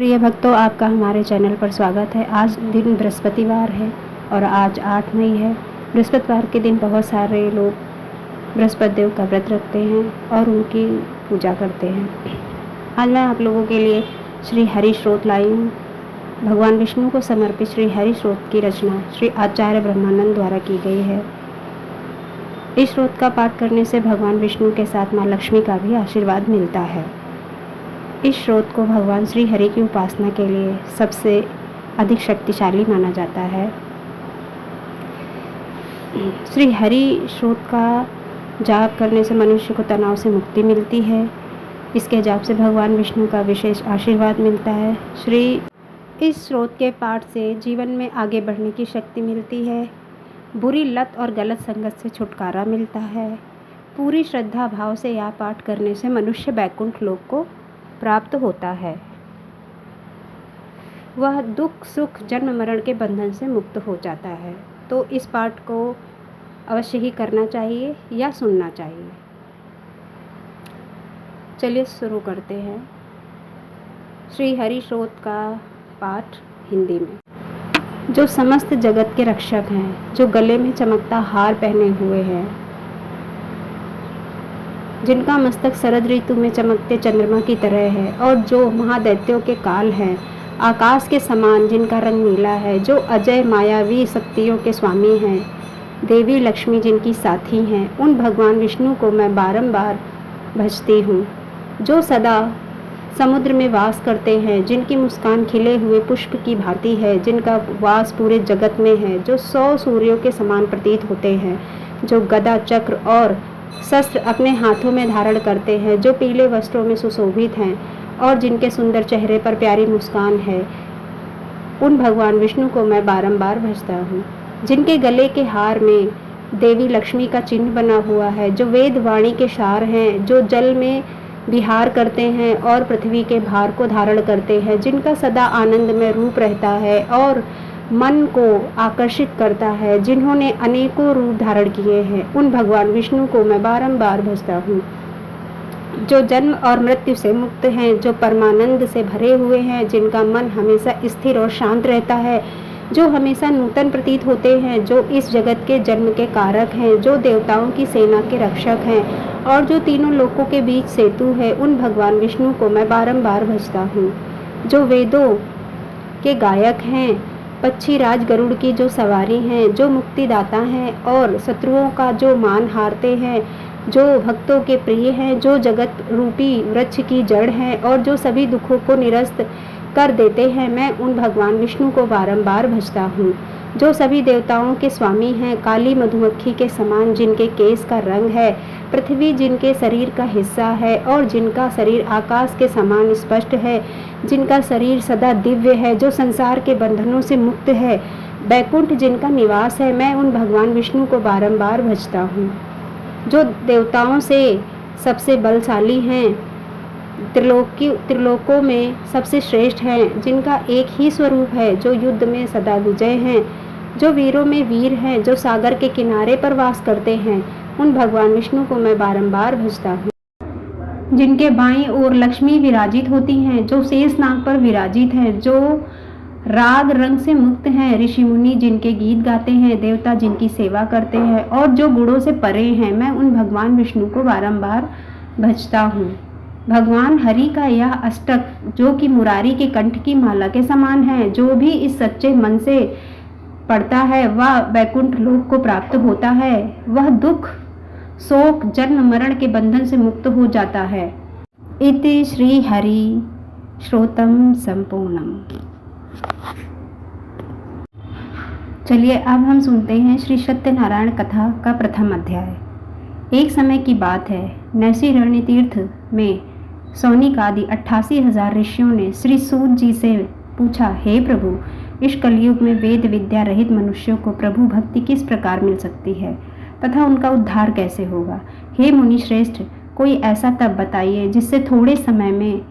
प्रिय भक्तों, आपका हमारे चैनल पर स्वागत है। आज दिन बृहस्पतिवार है और आज 8 मई है। बृहस्पतिवार के दिन बहुत सारे लोग बृहस्पति देव का व्रत रखते हैं और उनकी पूजा करते हैं। आज मैं आप लोगों के लिए श्री हरि स्रोत लाई हूँ। भगवान विष्णु को समर्पित श्री हरि स्रोत की रचना श्री आचार्य ब्रह्मानंद द्वारा की गई है। इस स्रोत का पाठ करने से भगवान विष्णु के साथ माँ लक्ष्मी का भी आशीर्वाद मिलता है। इस स्रोत को भगवान श्री हरि की उपासना के लिए सबसे अधिक शक्तिशाली माना जाता है। श्री हरि स्रोत का जाप करने से मनुष्य को तनाव से मुक्ति मिलती है। इसके जाप से भगवान विष्णु का विशेष आशीर्वाद मिलता है। इस स्रोत के पाठ से जीवन में आगे बढ़ने की शक्ति मिलती है। बुरी लत और गलत संगत से छुटकारा मिलता है। पूरी श्रद्धा भाव से यह पाठ करने से मनुष्य वैकुंठ लोक को प्राप्त होता है। वह दुख सुख जन्म मरण के बंधन से मुक्त हो जाता है। तो इस पाठ को अवश्य ही करना चाहिए या सुनना चाहिए। चलिए शुरू करते हैं श्री हरि स्रोत का पाठ हिंदी में। जो समस्त जगत के रक्षक हैं, जो गले में चमकता हार पहने हुए हैं, जिनका मस्तक शरद ऋतु में चमकते चंद्रमा की तरह है, और जो महादैत्यों के काल हैं, आकाश के समान जिनका रंग नीला है, जो अजय मायावी शक्तियों के स्वामी हैं, देवी लक्ष्मी जिनकी साथी हैं, उन भगवान विष्णु को मैं बारंबार भजती हूँ। जो सदा समुद्र में वास करते हैं, जिनकी मुस्कान खिले हुए पुष्प की भांति है, जिनका वास पूरे जगत में है, जो 100 सूर्यों के समान प्रतीत होते हैं, जो गदा चक्र और शस्त्र अपने हाथों में धारण करते हैं, जो पीले वस्त्रों में सुशोभित हैं और जिनके सुंदर चेहरे पर प्यारी मुस्कान है, उन भगवान विष्णु को मैं बारंबार भजता हूँ। जिनके गले के हार में देवी लक्ष्मी का चिन्ह बना हुआ है, जो वेद वाणी के सार हैं, जो जल में विहार करते हैं और पृथ्वी के भार को धारण करते हैं, जिनका सदा आनंद में रूप रहता है और मन को आकर्षित करता है, जिन्होंने अनेकों रूप धारण किए हैं, उन भगवान विष्णु को मैं बारंबार भजता हूँ। जो जन्म और मृत्यु से मुक्त हैं, जो परमानंद से भरे हुए हैं, जिनका मन हमेशा स्थिर और शांत रहता है, जो हमेशा नूतन प्रतीत होते हैं, जो इस जगत के जन्म के कारक हैं, जो देवताओं की सेना के रक्षक हैं और जो तीनों लोकों के बीच सेतु है, उन भगवान विष्णु को मैं बारंबार भजता हूँ। जो वेदों के गायक हैं, पक्षी राज गरुड़ की जो सवारी हैं, जो मुक्तिदाता हैं और शत्रुओं का जो मान हारते हैं, जो भक्तों के प्रिय हैं, जो जगत रूपी वृक्ष की जड़ हैं और जो सभी दुखों को निरस्त कर देते हैं, मैं उन भगवान विष्णु को बारंबार भजता हूँ। जो सभी देवताओं के स्वामी हैं, काली मधुमक्खी के समान जिनके केस का रंग है, पृथ्वी जिनके शरीर का हिस्सा है और जिनका शरीर आकाश के समान स्पष्ट है, जिनका शरीर सदा दिव्य है, जो संसार के बंधनों से मुक्त है, वैकुंठ जिनका निवास है, मैं उन भगवान विष्णु को बारंबार भजता हूँ। जो देवताओं से सबसे बलशाली हैं, त्रिलोकों में सबसे श्रेष्ठ हैं, जिनका एक ही स्वरूप है, जो युद्ध में सदा विजय हैं, जो वीरों में वीर हैं, जो सागर के किनारे पर वास करते हैं, उन भगवान विष्णु को मैं बारंबार भजता हूँ। जिनके बाईं ओर लक्ष्मी विराजित होती हैं, जो शेष नाग पर विराजित हैं, जो राग रंग से मुक्त हैं, ऋषि मुनि जिनके गीत गाते हैं, देवता जिनकी सेवा करते हैं और जो गुणों से परे हैं, मैं उन भगवान विष्णु को बारंबार भजता हूँ। भगवान हरि का यह अष्टक, जो कि मुरारी के कंठ की माला के समान है, जो भी इस सच्चे मन से पढ़ता है वह वैकुंठ लोक को प्राप्त होता है। वह दुख शोक जन्म मरण के बंधन से मुक्त हो जाता है। इति श्री हरि श्रोतम संपूर्णम। चलिए अब हम सुनते हैं श्री सत्यनारायण कथा का प्रथम अध्याय। एक समय की बात है, नैषिरण्य तीर्थ में सौनिक आदि 88,000 ऋषियों ने श्री सूत जी से पूछा, हे प्रभु, इस कलयुग में वेद विद्या रहित मनुष्यों को प्रभु भक्ति किस प्रकार मिल सकती है तथा उनका उद्धार कैसे होगा? हे मुनि श्रेष्ठ, कोई ऐसा तप बताइए जिससे थोड़े समय में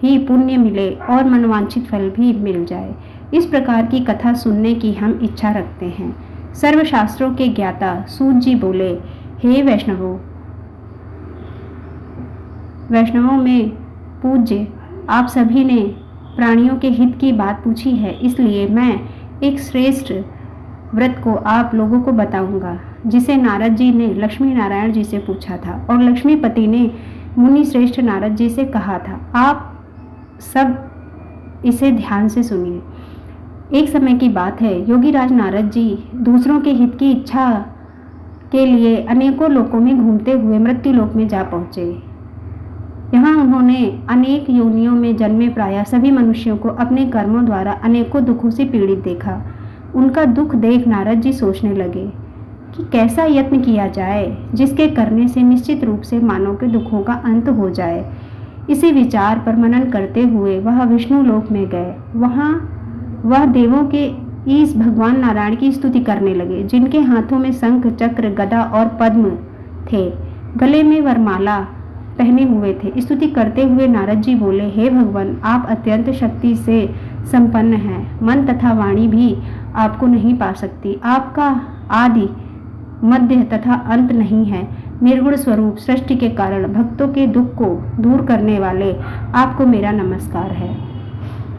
ही पुण्य मिले और मनवांछित फल भी मिल जाए। इस प्रकार की कथा सुनने की हम इच्छा रखते हैं। सर्वशास्त्रों के ज्ञाता सूत जी बोले, हे वैष्णवों में पूज्य, आप सभी ने प्राणियों के हित की बात पूछी है, इसलिए मैं एक श्रेष्ठ व्रत को आप लोगों को बताऊंगा, जिसे नारद जी ने लक्ष्मी नारायण जी से पूछा था और लक्ष्मीपति ने मुनि श्रेष्ठ नारद जी से कहा था। आप सब इसे ध्यान से सुनिए। एक समय की बात है, योगीराज नारद जी दूसरों के हित की इच्छा के लिए अनेकों लोकों में घूमते हुए मृत्यु लोक में जा पहुँचे। यहाँ उन्होंने अनेक योनियों में जन्मे प्रायः सभी मनुष्यों को अपने कर्मों द्वारा अनेकों दुखों से पीड़ित देखा। उनका दुख देख नारद जी सोचने लगे कि कैसा यत्न किया जाए जिसके करने से निश्चित रूप से मानव के दुखों का अंत हो जाए। इसी विचार पर मनन करते हुए वह विष्णु लोक में गए। वहाँ वह देवों के इस भगवान नारायण की स्तुति करने लगे, जिनके हाथों में शंख चक्र गदा और पद्म थे, गले में वरमाला पहने हुए थे। स्तुति करते हुए नारद जी बोले, हे भगवान, आप अत्यंत शक्ति से संपन्न हैं। मन तथा वाणी भी आपको नहीं पा सकती। आपका आदि मध्य तथा अंत नहीं है। निर्गुण स्वरूप सृष्टि के कारण भक्तों के दुख को दूर करने वाले आपको मेरा नमस्कार है।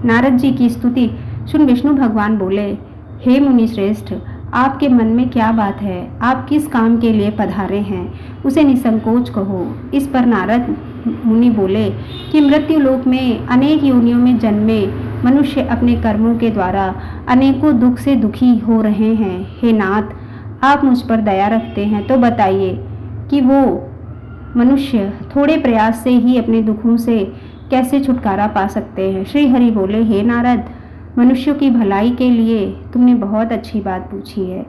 नारद जी की स्तुति सुन विष्णु भगवान बोले, हे मुनि श्रेष्ठ, आपके मन में क्या बात है? आप किस काम के लिए पधारे हैं? उसे निसंकोच कहो। इस पर नारद मुनि बोले कि मृत्यु लोक में अनेक योनियों में जन्मे मनुष्य अपने कर्मों के द्वारा अनेकों दुख से दुखी हो रहे हैं। हे नाथ, आप मुझ पर दया रखते हैं तो बताइए कि वो मनुष्य थोड़े प्रयास से ही अपने दुखों से कैसे छुटकारा पा सकते हैं। श्री हरि बोले, हे नारद, मनुष्यों की भलाई के लिए तुमने बहुत अच्छी बात पूछी है।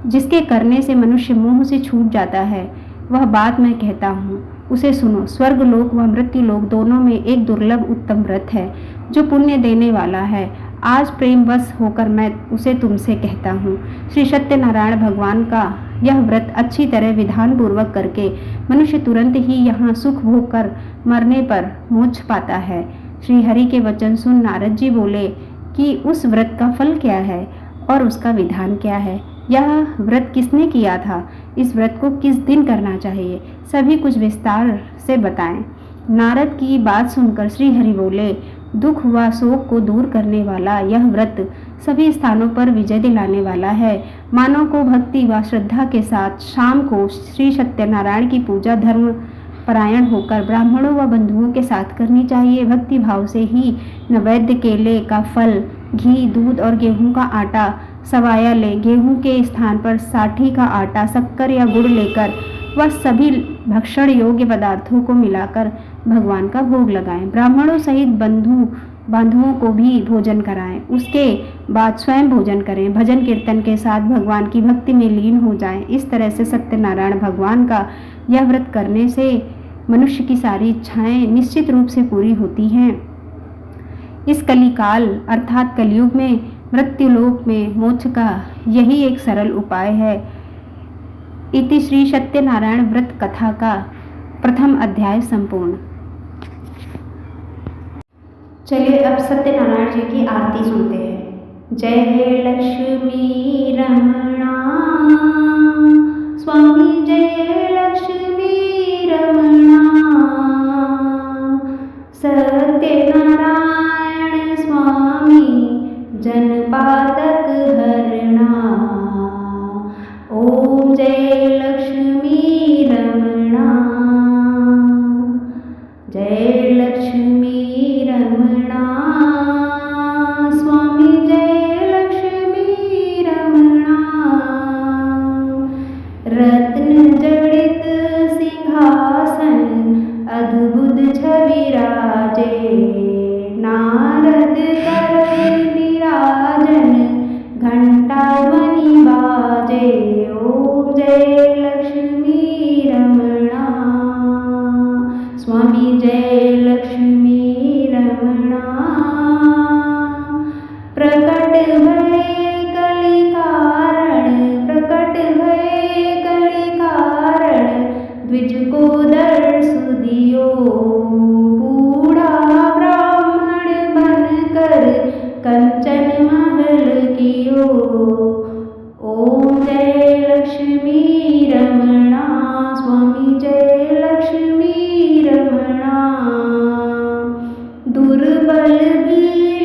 जिसके करने से मनुष्य मोह से छूट जाता है, वह बात मैं कहता हूँ, उसे सुनो। स्वर्ग लोक व मृत्यु लोक दोनों में एक दुर्लभ उत्तम व्रत है जो पुण्य देने वाला है। आज प्रेमवश होकर मैं उसे तुमसे कहता हूँ। श्री सत्यनारायण भगवान का यह व्रत अच्छी तरह विधान पूर्वक करके मनुष्य तुरंत ही यहाँ सुख भोग कर मरने पर मोक्ष पाता है। श्री हरि के वचन सुन नारद जी बोले कि उस व्रत का फल क्या है और उसका विधान क्या है? यह व्रत किसने किया था? इस व्रत को किस दिन करना चाहिए? सभी कुछ विस्तार से बताएं। नारद की बात सुनकर श्री हरि बोले, दुख व शोक को दूर करने वाला यह व्रत सभी स्थानों पर विजय दिलाने वाला है। मानव को भक्ति व श्रद्धा के साथ शाम को श्री सत्यनारायण की पूजा धर्म परायण होकर ब्राह्मणों व बंधुओं के साथ करनी चाहिए। भक्ति भाव से ही नैवेद्य केले का फल, घी, दूध और गेहूं का आटा सवाया ले। गेहूं के स्थान पर साठी का आटा, शक्कर या गुड़ लेकर वह सभी भक्षण योग्य पदार्थों को मिलाकर भगवान का भोग लगाएं। ब्राह्मणों सहित बांधुओं को भी भोजन कराएं। उसके बाद स्वयं भोजन करें। भजन कीर्तन के साथ भगवान की भक्ति में लीन हो जाएं। इस तरह से सत्यनारायण भगवान का यह व्रत करने से मनुष्य की सारी इच्छाएं निश्चित रूप से पूरी होती हैं। इस कलिकाल अर्थात कलयुग में मृत्युलोक में मोक्ष का यही एक सरल उपाय है। इति श्री सत्यनारायण व्रत कथा का प्रथम अध्याय संपूर्ण। चलिए अब सत्यनारायण जी की आरती सुनते हैं। जय हे लक्ष्मी रमणा स्वामी, जय लक्ष्मी रमणा सत्यनारायण स्वामी, जनपातक हरणा। ओम जय लक्ष्मी रमणा, जय लक्ष्मी रमणा स्वामी, जय लक्ष्मी रमणा। रत्न जड़ित सिंहासन अद्भुत छवि राजे, नारद कर निराजन घंटा ध्वनि बाजे। ओम जय लक्ष्मी रमणा स्वामी, जय लक्ष्मी रमणा। प्रकट भय कलि कारण, प्रकट भय कलि कारण, द्विज को दर्श दियो। बूढ़ा ब्राह्मण बनकर कंचन महल कियो। ओम जय लक्ष्मी रमणा स्वामी, जय लक्ष्मी रमणा। दुर्बल भी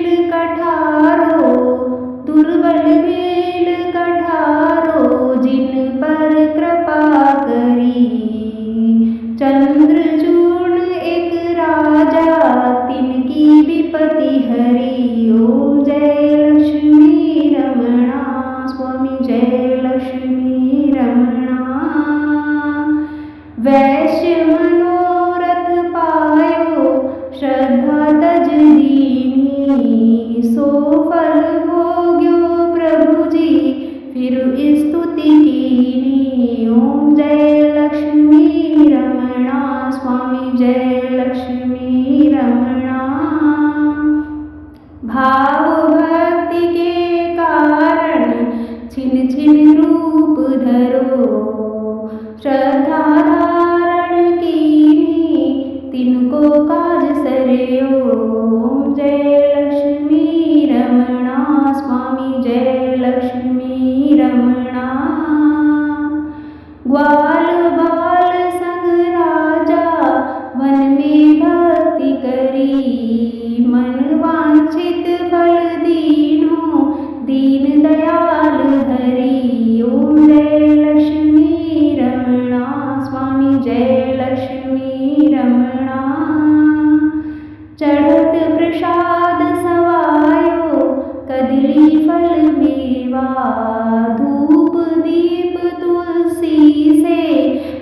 भाव भक्ति के कारण छिन छिन रूप धरो। श्रद्धा धारण कीन्ही तिनको काज सरयो। जय लक्ष्मी रमणा स्वामी जय लक्ष्मी रमणा। ग्वाल बाल संग राजा वन में भक्ति करी। मन वांछित फल दीनो दीन दयाल हरि। ओम जय लक्ष्मी रमणा स्वामी जय लक्ष्मी रमणा। चढ़त प्रसाद सवायो कदली फल मेवा। धूप दीप तुलसी से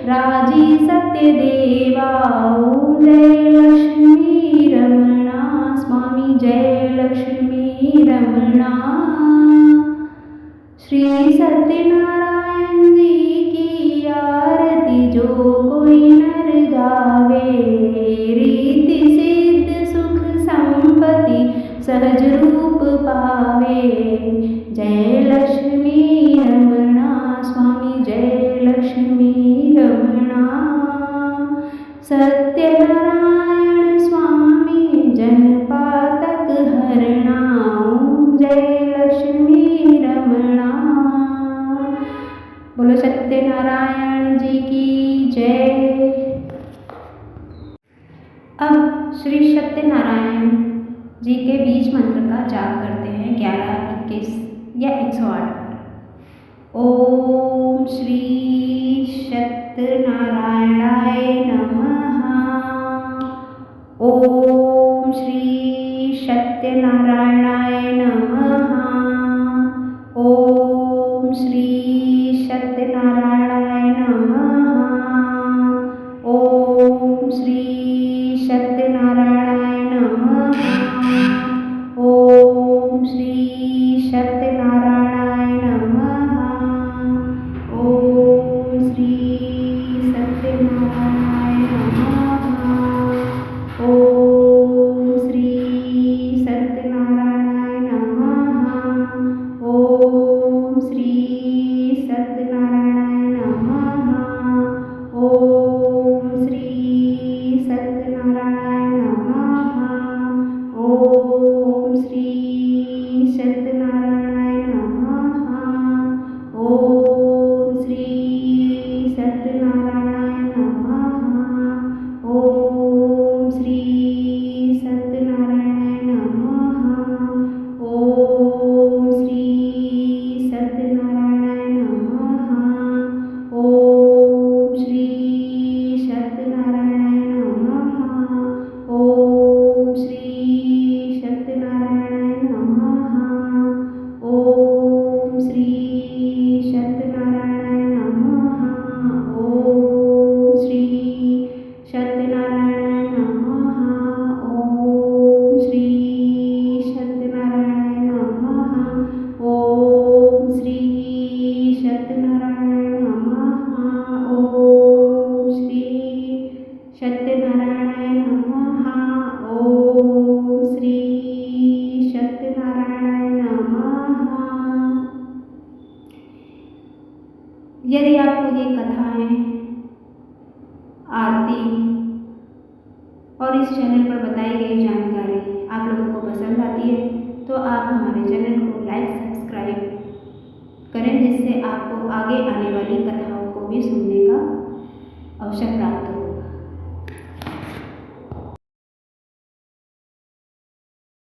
राजी सत्य देवा। ओम जय लक्ष्मी रमणा स्वामी जय लक्ष्मी रमणा। श्री सत्यनारायण जी की आरती जो कोई नर गावे। रीति सिद्ध सुख संपत्ति सहज रूप पावे। जय लक्ष्मी रमणा स्वामी जय लक्ष्मी रमणा। सत्यनारायण स्वामी जनपातक हरणा। ओम जय लक्ष्मी रमणा। बोलो सत्यनारायण जी की जय। अब श्री सत्यनारायण जी के बीज मंत्र का जाप करते हैं 11, 21 या 108 पर। ओम श्री सत्यनारायणाय नमः। ओम श्री सत्यनारायणाय नमः। ओम श्री सत्यनारायणाय नमः। ओम श्री सत्यनारायणाय नमः। ओम श्री सत्यनारायणाय नमः। ओम श्री सत्यनारायणाय नमः। ओम श्री सत्यनारायणाय नमः। ओम श्री सत्यनारायणाय नमः। ओम श्री सत्यनारायण नमः। ओम श्री सत्यनारायण नमः। ओम श्री सत्यनारायण नमः। ओम श्री सत्यनारायण नमः। ओम श्री सत्यनारायण नमः। ओम श्री सत्यनारायण नमः। ओम श्री सत्यनारायण नमः। ओम श्री सत्यनारायण नमः। ओम श्री सत्यनारायण नमः। ओम श्री सत्यनारायण नमः। ओम श्री सत्यनारायण नमः। ओम श्री सत्यनारायण नमः। ओम श्री सत्यनारायण नमः। यदि आपको ये कथाएं, आरती और इस चैनल पर बताई गई जानकारी आप लोगों को पसंद आती है तो आप हमारे चैनल को लाइक सब्सक्राइब करें, जिससे आपको आगे आने वाली कथाओं को भी सुनने का अवसर प्राप्त हो।